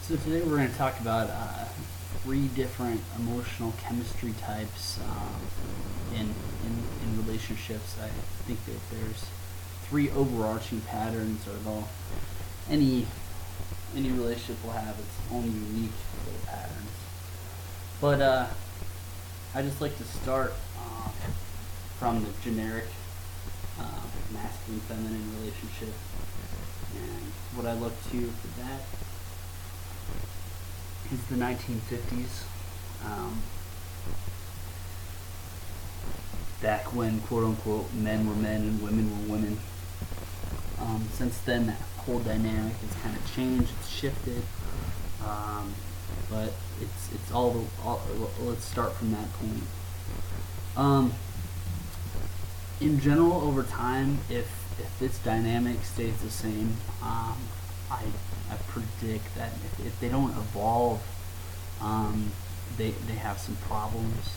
So today we're going to talk about three different emotional chemistry types in relationships. I think that there's three overarching patterns, or any relationship will have its own unique little patterns. But I just like to start from the generic masculine-feminine relationship, and what I look to for that is the 1950s, back when quote-unquote men were men and women were women. Since then, that whole dynamic has kind of changed, it's shifted, but it's all let's start from that point. In general, over time, if this dynamic stays the same, I predict that if they don't evolve, they have some problems.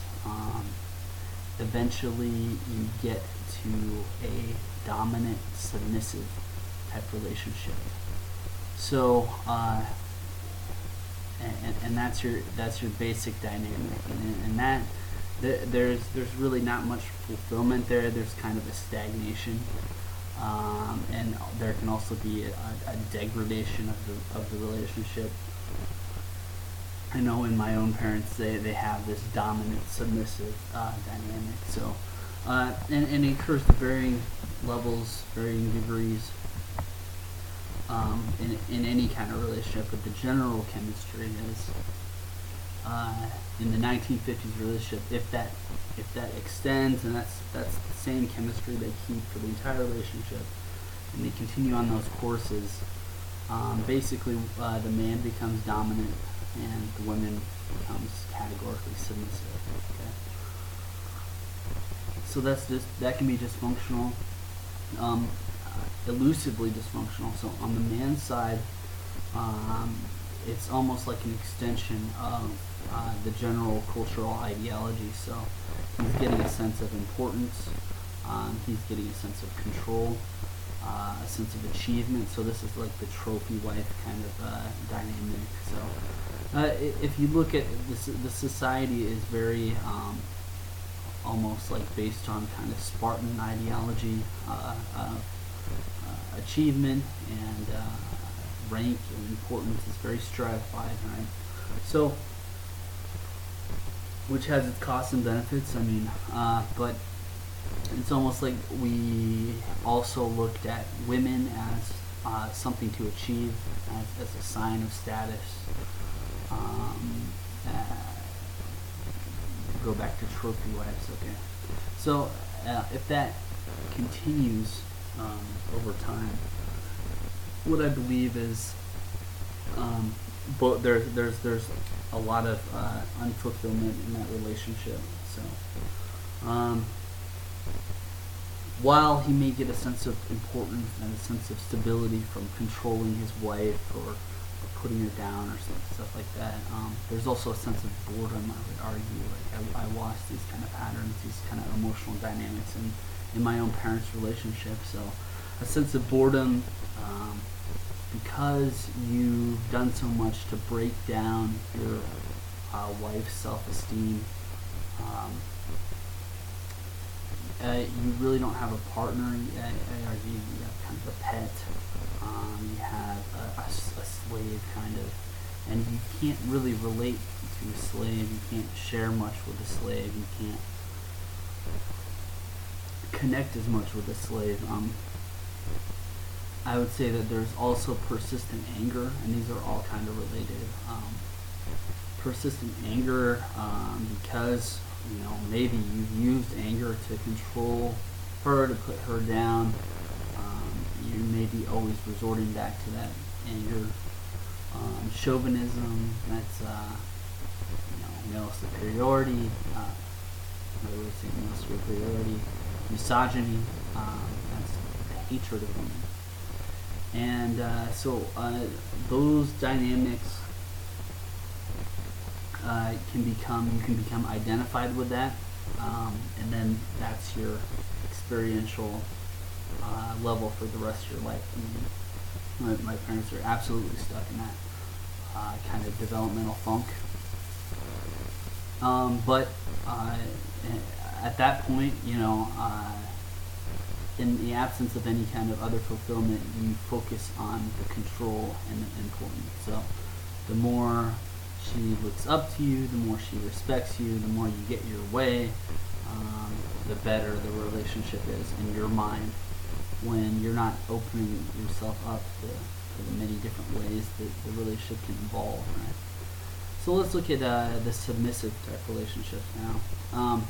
Eventually, you get to a dominant, submissive type relationship. So, and that's your basic dynamic, and that there's really not much fulfillment there. There's kind of a stagnation. And there can also be a degradation of the relationship. I know in my own parents, they have this dominant submissive dynamic. So, and it occurs to varying levels, varying degrees in any kind of relationship. But the general chemistry is in the 1950s relationship. If that extends, and that's the same chemistry they keep for the entire relationship, and they continue on those courses, basically the man becomes dominant and the woman becomes categorically submissive. Okay, so that can be dysfunctional, elusively dysfunctional. So on the man's side, it's almost like an extension of the general cultural ideology. So he's getting a sense of importance, he's getting a sense of control, a sense of achievement. So this is like the trophy wife kind of dynamic. So if you look at this, the society is very almost like based on kind of Spartan ideology of achievement and rank and importance is very stratified, right? So, which has its costs and benefits. I mean, but it's almost like we also looked at women as something to achieve, as a sign of status. Go back to trophy wives, okay? So, if that continues over time, what I believe is, but there's a lot of unfulfillment in that relationship. So, while he may get a sense of importance and a sense of stability from controlling his wife or putting her down or stuff like that, there's also a sense of boredom. I would argue. Like I watch these kind of patterns, these kind of emotional dynamics in my own parents' relationship. So, a sense of boredom. Because you've done so much to break down your wife's self-esteem, you really don't have a partner. You have kind of a pet. You have a slave, kind of, and you can't really relate to a slave. You can't share much with a slave. You can't connect as much with a slave. I would say that there's also persistent anger, and these are all kind of related. Persistent anger, because maybe you've used anger to control her, to put her down. You may be always resorting back to that anger. Chauvinism, that's male superiority. Another way of saying male superiority. Misogyny, that's the hatred of women. And so those dynamics you can become identified with that, and then that's your experiential level for the rest of your life. I mean, my parents are absolutely stuck in that. kind of developmental funk. But at that point, in the absence of any kind of other fulfillment, you focus on the control and the importance. So the more she looks up to you, the more she respects you, the more you get your way, the better the relationship is in your mind when you're not opening yourself up to the many different ways that the relationship can evolve, right? So let's look at the submissive type relationships now.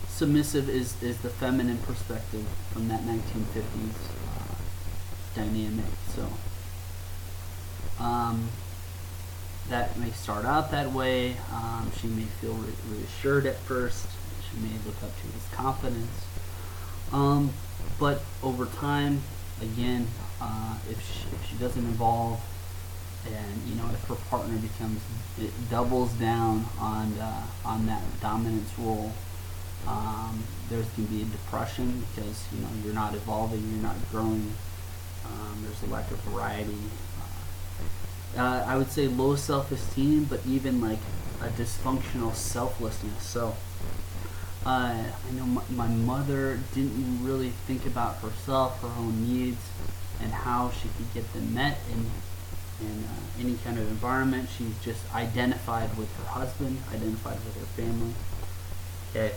Submissive is the feminine perspective from that 1950s dynamic. So that may start out that way. She may feel reassured at first. She may look up to his confidence. But over time, again, if she doesn't evolve, and if her partner it doubles down on that dominance role, there's going to be a depression because you're not evolving, you're not growing. There's a lack of variety. I would say low self-esteem, but even like a dysfunctional selflessness. So I know my mother didn't really think about herself, her own needs, and how she could get them met in any kind of environment. She just identified with her husband, identified with her family. Okay,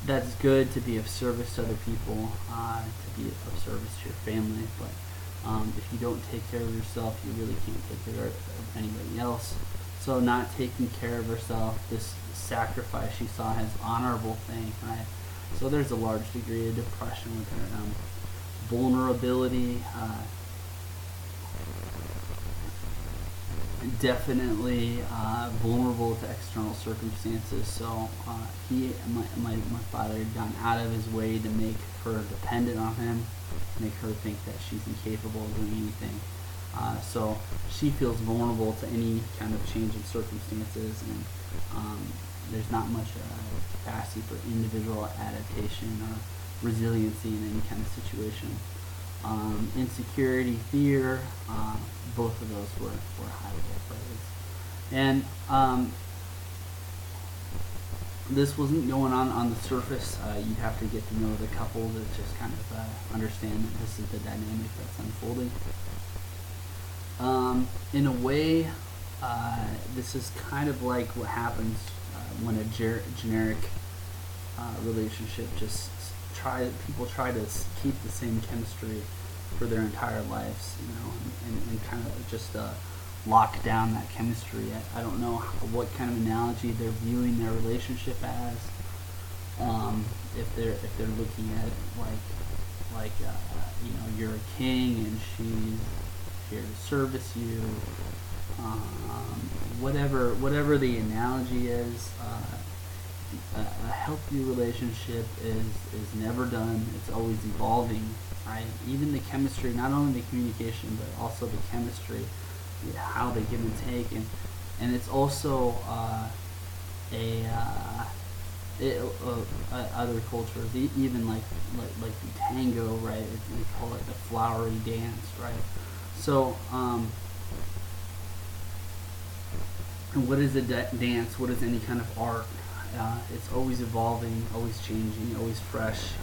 that's good to be of service to other people, to be of service to your family, but if you don't take care of yourself, you really can't take care of anybody else. So not taking care of herself, this sacrifice she saw as honorable thing, right? So there's a large degree of depression with her. Vulnerability, definitely vulnerable to external circumstances. So my father had gone out of his way to make her dependent on him, make her think that she's incapable of doing anything. So she feels vulnerable to any kind of change in circumstances, and there's not much capacity for individual adaptation or resiliency in any kind of situation. Insecurity, fear, both of those were highly raised. And this wasn't going on the surface. You'd have to get to know the couple to just kind of understand that this is the dynamic that's unfolding. In a way, this is kind of like what happens when a generic relationship people try to keep the same chemistry for their entire lives, and kind of just lock down that chemistry. I don't know what kind of analogy they're viewing their relationship as. If they're looking at it like you're a king and she's here to service you. Whatever the analogy is, a healthy relationship is never done. It's always evolving, right? Even the chemistry, not only the communication, but also the chemistry, how they give and take, and it's also other cultures, even like the tango, right? We call it the flowery dance, right? So, and what is a dance? What is any kind of art? It's always evolving, always changing, always fresh.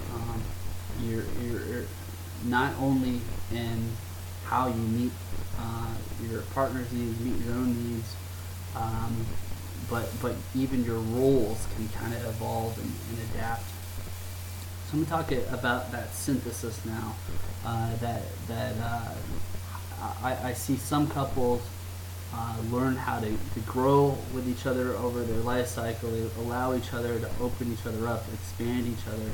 You're not only in how you meet your partner's needs, meet your own needs, but even your roles can kind of evolve and adapt. So I'm going to talk about that synthesis now. I see some couples learn how to grow with each other over their life cycle. They allow each other to open each other up, expand each other,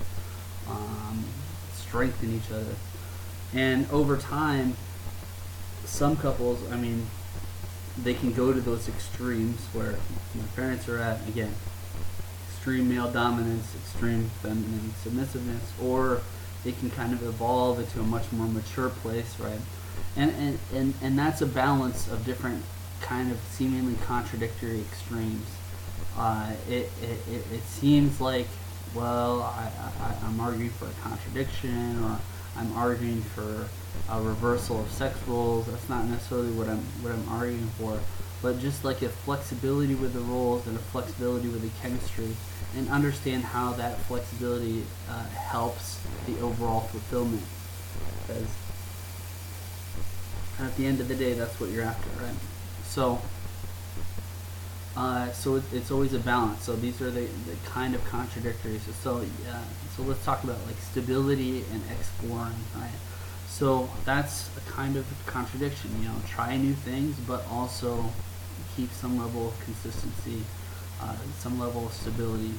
strengthen each other. And over time, some couples, they can go to those extremes where my parents are at, again, extreme male dominance, extreme feminine submissiveness, or they can kind of evolve into a much more mature place, right? And that's a balance of different kind of seemingly contradictory extremes. It seems like, well, I'm arguing for a contradiction, or I'm arguing for a reversal of sex roles. That's not necessarily what I'm arguing for, but just like a flexibility with the roles and a flexibility with the chemistry, and understand how that flexibility helps the overall fulfillment. Because at the end of the day, that's what you're after, right? So, it's always a balance. So these are the kind of contradictories. So let's talk about like stability and exploring, right? So that's a kind of contradiction. Try new things, but also keep some level of consistency, some level of stability.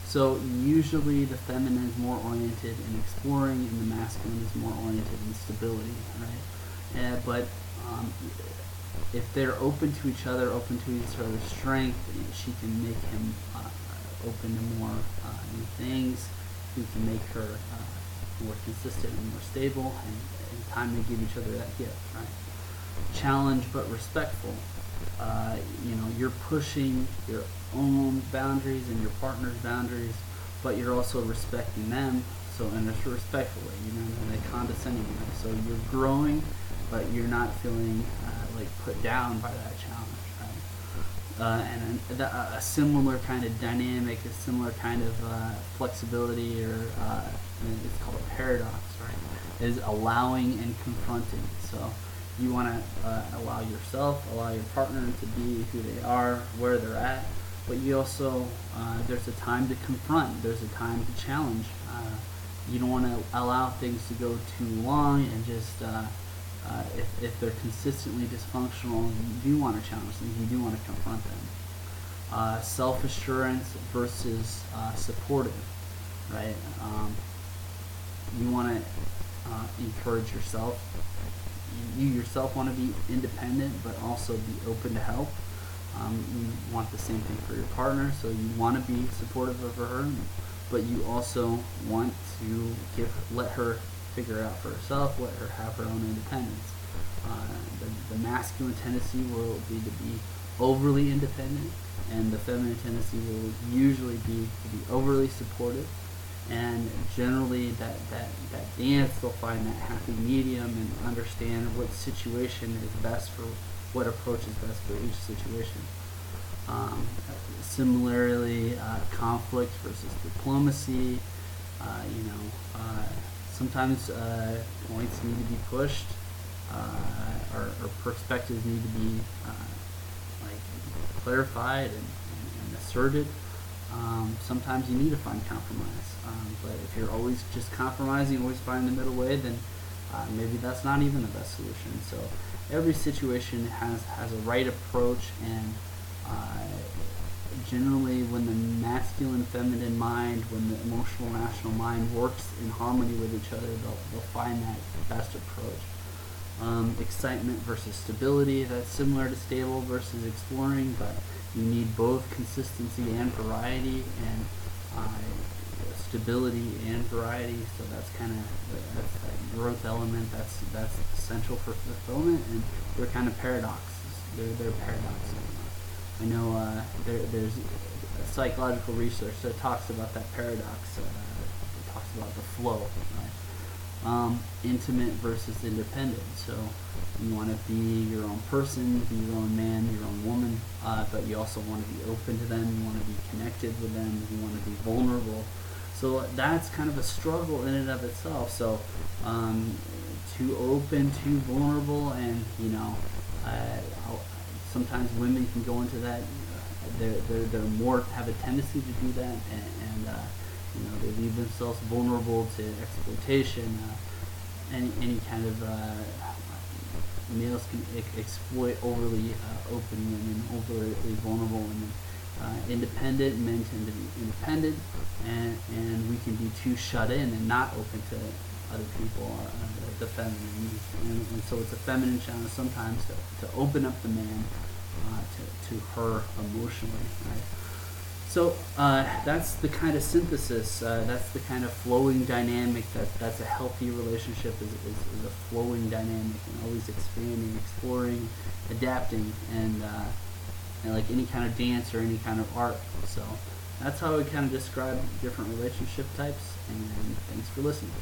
So usually the feminine is more oriented in exploring, and the masculine is more oriented in stability, right? But if they're open to each other, open to each other's strength, she can make him open to more new things. He can make her more consistent and more stable, and in time they give each other that gift, right? Challenge but respectful. You're pushing your own boundaries and your partner's boundaries, but you're also respecting them. So in a respectful way, in a condescending way. So you're growing, but you're not feeling like put down by that challenge, right? And a similar kind of dynamic, a similar kind of flexibility, or it's called a paradox, right? Is allowing and confronting. So you want to allow yourself, allow your partner to be who they are, where they're at, but you also, there's a time to confront, there's a time to challenge. You don't want to allow things to go too long, and just, if they're consistently dysfunctional, you do want to challenge them, you do want to confront them. Self-assurance versus supportive, right? You want to encourage yourself. You yourself want to be independent, but also be open to help. You want the same thing for your partner, so you want to be supportive of her, but you also want to let her figure it out for herself, let her have her own independence. The masculine tendency will be to be overly independent, and the feminine tendency will usually be to be overly supportive. And generally that dance, they'll find that happy medium and understand what situation is best for what approach is best for each situation. Similarly, conflict versus diplomacy. Sometimes points need to be pushed, or perspectives need to be clarified and asserted. Sometimes you need to find compromise. But if you're always just compromising, always finding the middle way, then maybe that's not even the best solution. So every situation has a right approach, and generally when the masculine feminine mind, when the emotional rational mind works in harmony with each other, they'll find that best approach. Excitement versus stability, that's similar to stable versus exploring, but you need both consistency and variety, and stability and variety. So that's kind of that growth element. That's essential for fulfillment, and they're kind of paradoxes. They're paradoxes. I know there's psychological research that talks about that paradox. It talks about the flow, right? Intimate versus independent. So you want to be your own person, be your own man, your own woman, but you also want to be open to them. You want to be connected with them. You want to be vulnerable. So that's kind of a struggle in and of itself. So too open, too vulnerable, and sometimes women can go into that. They're more have a tendency to do that, and they leave themselves vulnerable to exploitation. Any kind of males can exploit overly open women, overly vulnerable women. Independent men tend to be independent, and we can be too shut in and not open to other people, the feminine, and so it's a feminine challenge sometimes to open up the man to her emotionally, right? So that's the kind of synthesis, that's the kind of flowing dynamic, that's a healthy relationship, is a flowing dynamic, and always expanding, exploring, adapting, and like any kind of dance or any kind of art. So that's how I kind of describe different relationship types, and thanks for listening.